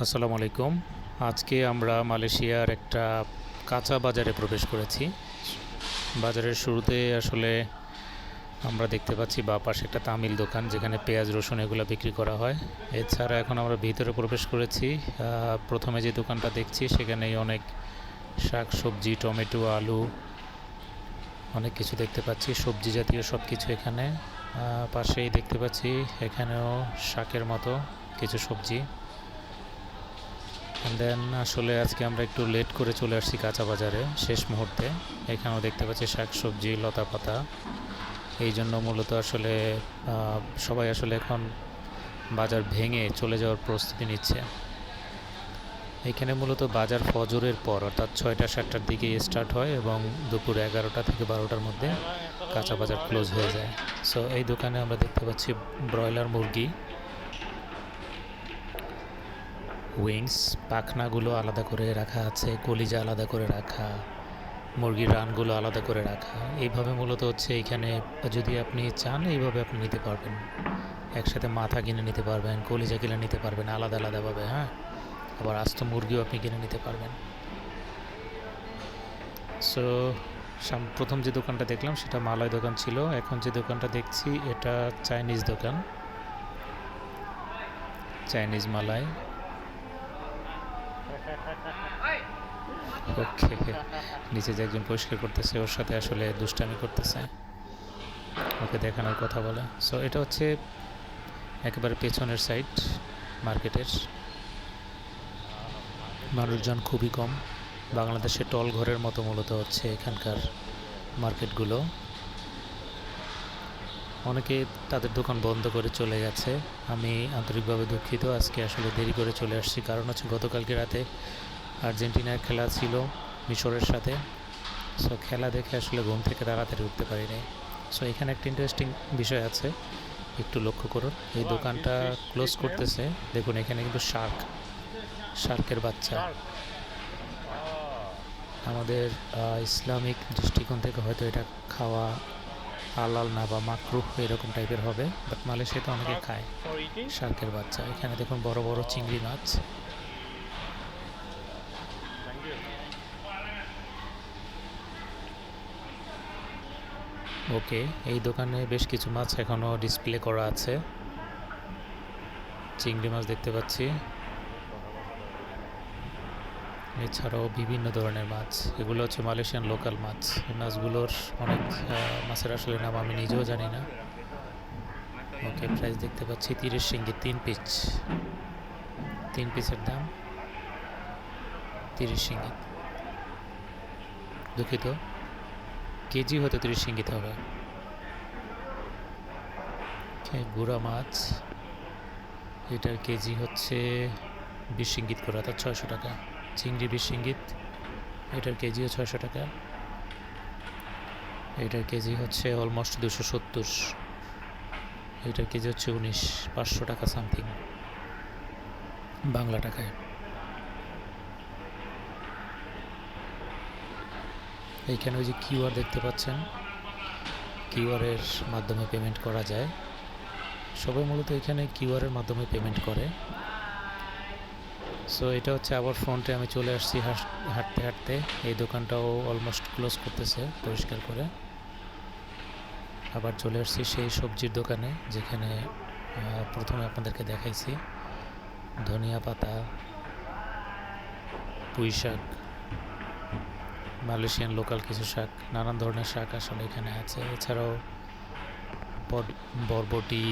আসসালামু আলাইকুম। আজকে আমরা মালয়েশিয়ার একটা কাঁচা বাজারে প্রবেশ করেছি। বাজারের শুরুতে আসলে আমরা দেখতে পাচ্ছি বাঁ পাশে একটা তামিল দোকান, যেখানে পেঁয়াজ রসুন এগুলো বিক্রি করা হয়। এছাড়া এখন আমরা ভিতরে প্রবেশ করেছি। প্রথমে যে দোকানটা দেখছি সেখানেই অনেক শাক সবজি, টমেটো, আলু, অনেক কিছু দেখতে পাচ্ছি, সবজি জাতীয় সব কিছু এখানে। পাশেই দেখতে পাচ্ছি এখানেও শাকের মতো কিছু সবজি। দেন আসলে আজকে আমরা একটু লেট করে চলে আসছি কাঁচা বাজারে শেষ মুহূর্তে। এখানেও দেখতে পাচ্ছি শাক সবজি, লতা পাতা। এই জন্য মূলত আসলে সবাই আসলে এখন বাজার ভেঙে চলে যাওয়ার প্রস্তুতি নিচ্ছে। এখানে মূলত বাজার ফজরের পর অর্থাৎ 6টা-7টার দিকে স্টার্ট হয় এবং দুপুর 11টা থেকে 12টার মধ্যে কাঁচা বাজার ক্লোজ হয়ে যায়। সো এই দোকানে আমরা দেখতে পাচ্ছি ব্রয়লার মুরগি, উইংস, পাখনাগুলো আলাদা করে রাখা আছে, কলিজা আলাদা করে রাখা, মুরগির রানগুলো আলাদা করে রাখা। এইভাবে মূলত হচ্ছে এইখানে যদি আপনি চান এইভাবে আপনি নিতে পারবেন। একসাথে মাথা কিনে নিতে পারবেন, কলিজা কিনে নিতে পারবেন আলাদা আলাদাভাবে। হ্যাঁ, আবার আস্ত মুরগিও আপনি কিনে নিতে পারবেন। সো প্রথম যে দোকানটা দেখলাম সেটা মালয় দোকান ছিল। এখন যে দোকানটা দেখছি এটা চাইনিজ দোকান, চাইনিজ মালাই। ওকে, নিচে যে একজন পরিষ্কার করতেছে ওর সাথে আসলে দুষ্টামি করতেছে, ওকে দেখানোর কথা বলে। সো এটা হচ্ছে একেবারে পেছনের সাইড মার্কেটের। মানুষজন খুবই কম। বাংলাদেশে টল ঘরের মতো মূলত হচ্ছে এখানকার মার্কেটগুলো। অনেকে তাদের দোকান বন্ধ করে চলে গেছে। আমি আন্তরিকভাবে দুঃখিত, আজকে আসলে দেরি করে চলে আসছি। কারণ হচ্ছে গতকালকে রাতে আর্জেন্টিনার খেলা ছিল মিশরের সাথে। সো খেলা দেখে আসলে ঘুম থেকে তাড়াতাড়ি উঠতে পারিনি। সো এখানে একটা ইন্টারেস্টিং বিষয় আছে, একটু লক্ষ্য করুন। এই দোকানটা ক্লোজ করতেছে, দেখুন এখানে কিন্তু শার্কের বাচ্চা। আমাদের ইসলামিক দৃষ্টিকোণ থেকে হয়তো এটা খাওয়া হালাল না বা মাকরুহ এরকম টাইপের হবে, বাট মালয়েশিয়াতে অনেকে খায় শার্কের বাচ্চা। এখানে দেখুন বড় বড় চিংড়ি মাছ। ওকে, এই দোকানে বেশ কিছু মাছ এখনও ডিসপ্লে করা আছে। চিংড়ি মাছ দেখতে পাচ্ছি, এছাড়াও বিভিন্ন ধরনের মাছ। এগুলো হচ্ছে মালয়েশিয়ান লোকাল মাছ। এই মাছগুলোর অনেক মাছের আসলে নাম আমি নিজেও জানি না। ওকে, প্রাইস দেখতে পাচ্ছি 30 রিঙ্গিত 3 পিস। 3 পিসের দাম 30 রিঙ্গিত। দুঃখিত, কেজি হয়তো 30 রিঙ্গিত হবে। গুড়া মাছ, এটার কেজি হচ্ছে 20 রিঙ্গিত করে, অর্থাৎ 600 টাকা। চিংড়ি 20 রিঙ্গিত, এটার কেজিও 600 টাকা। এটার কেজি হচ্ছে অলমোস্ট 270, এটার কেজি হচ্ছে 19, 500 টাকা সামথিং বাংলা টাকায়। এইখানে ওই যে কিউআর দেখতে পাচ্ছেন, কিউআরের মাধ্যমে পেমেন্ট করা যায়। সবাই মূলত এখানে কিউআরের মাধ্যমে পেমেন্ট করে। সো এটা হচ্ছে আবার ফ্রন্টে আমি চলে আসছি হাঁটতে হাঁটতে। এই দোকানটাও অলমোস্ট ক্লোজ করতেছে পরিষ্কার করে। আবার চলে আসছি সেই সবজির দোকানে যেখানে প্রথমে আপনাদেরকে দেখাইছি। ধনিয়া পাতা, পুঁই শাক, মালয়েশিয়ান লোকাল কিছু শাক, নানান ধরনের শাক আসলে এখানে আছে। এছাড়াও বরবটি,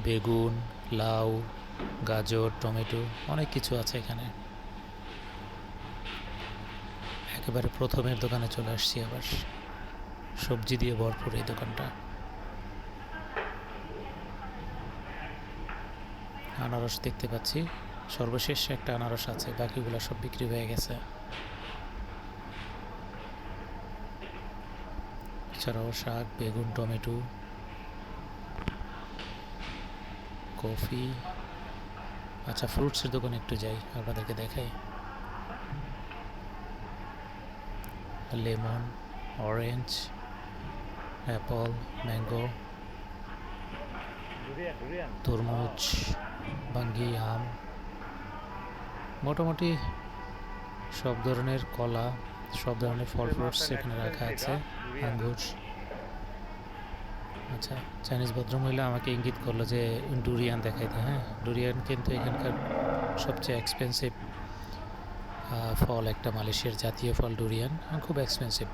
বেগুন, লাউ, গাজর, টমেটো, অনেক কিছু আছে এখানে। একেবারে প্রথমের দোকানে চলে আসছি আবার, সবজি দিয়ে ভরপুর এই দোকানটা। আনারস দেখতে পাচ্ছি, সর্বশেষ একটা আনারস আছে, বাকিগুলো সব বিক্রি হয়ে গেছে। এছাড়াও শাক, বেগুন, টমেটো, কফি। আচ্ছা, ফ্রুটসের দোকানে একটু যাই, আপনাদেরকে দেখাই। লেমন, অরেঞ্জ, অ্যাপল, ম্যাঙ্গো, তরমুজ, বাঙ্গি, আম, মোটামুটি সব ধরনের কলা, সব ধরনের ফল ফ্রুটস এখানে রাখা আছে, আঙ্গুর। আচ্ছা, চাইনিজ ভদ্রমহিলা আমাকে ইঙ্গিত করলো যে ডুরিয়ান দেখাইতে। হ্যাঁ, ডুরিয়ান কিন্তু এখানকার সবচেয়ে এক্সপেন্সিভ ফল, একটা মালয়েশিয়ার জাতীয় ফল ডুরিয়ান, খুব এক্সপেন্সিভ।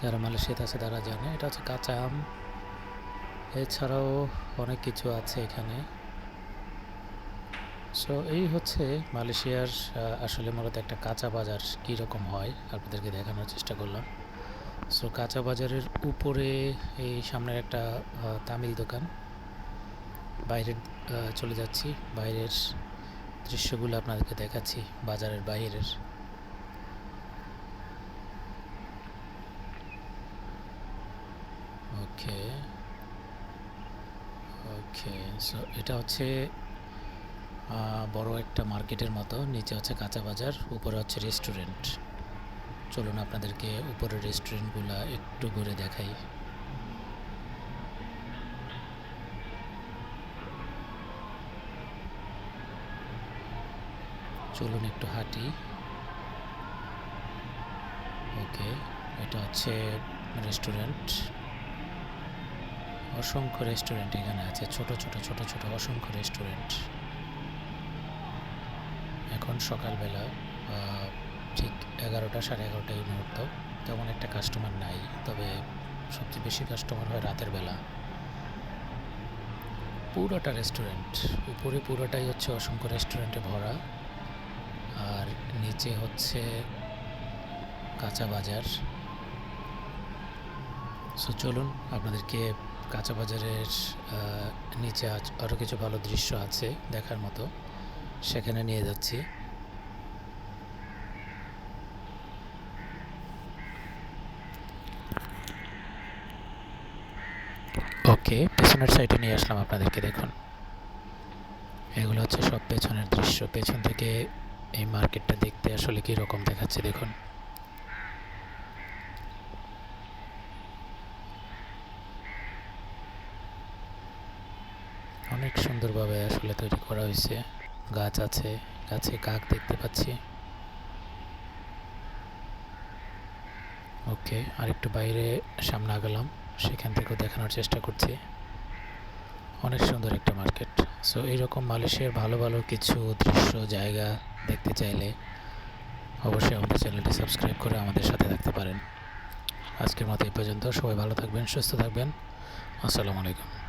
যারা মালয়েশিয়াতে আছে তারা জানে। এটা হচ্ছে কাঁচা আম, এছাড়াও অনেক কিছু আছে এখানে। সো এই হচ্ছে মালয়েশিয়ার আসলে মূলত একটা কাঁচা বাজার কীরকম হয় আপনাদেরকে দেখানোর চেষ্টা করলাম। সো কাঁচা বাজারের উপরে এই সামনের একটা তামিল দোকান। বাইরে চলে যাচ্ছি, বাইরের দৃশ্যগুলো আপনাদেরকে দেখাচ্ছি বাজারের বাইরের। ওকে ওকে, সো এটা হচ্ছে বড় একটা মার্কেটের মতো। নিচে হচ্ছে কাঁচা বাজার, উপরে হচ্ছে রেস্টুরেন্ট। চলুন আপনাদেরকে উপরের রেস্টুরেন্টগুলো একটু ঘুরে দেখাই। চলুন একটু হাঁটি। ওকে, এটা হচ্ছে রেস্টুরেন্ট। অসংখ্য রেস্টুরেন্ট এখানে আছে, ছোট ছোট ছোট ছোট অসংখ্য রেস্টুরেন্ট। এখন সকালবেলা ঠিক 11টা, সাড়ে 11টা এই মুহূর্ত। তেমন একটা কাস্টমার নাই, তবে সবচেয়ে বেশি কাস্টমার হয় রাতের বেলা। পুরোটা রেস্টুরেন্ট, উপরে পুরোটাই হচ্ছে অসংখ্য রেস্টুরেন্টে ভরা, আর নিচে হচ্ছে কাঁচা বাজার। সো চলুন আপনাদেরকে কাঁচা বাজারের নিচে আরও কিছু ভালো দৃশ্য আছে দেখার মতো, সেখানে নিয়ে যাচ্ছি। ওকে, পেছনের সাইডে নিয়ে আসলাম আপনাদেরকে, দেখুন এগুলো হচ্ছে সব পেছনের দৃশ্য। পেছন থেকে এই মার্কেটটা দেখতে আসলে কী রকম দেখাচ্ছে দেখুন। অনেক সুন্দরভাবে আসলে তৈরি করা হয়েছে। গাছ আছে, গাছে কাক দেখতে পাচ্ছি। ওকে, আরেকটু বাইরে সামনে আগালাম, সেখান থেকেও দেখানোর চেষ্টা করছি। অনেক সুন্দর একটা মার্কেট। সো এইরকম মালয়েশিয়ার ভালো ভালো কিছু দৃশ্য জায়গা দেখতে চাইলে অবশ্যই আমাদের চ্যানেলটি সাবস্ক্রাইব করে আমাদের সাথে থাকতে পারেন। আজকের মতো এই পর্যন্ত। সবাই ভালো থাকবেন, সুস্থ থাকবেন। আসসালামু আলাইকুম।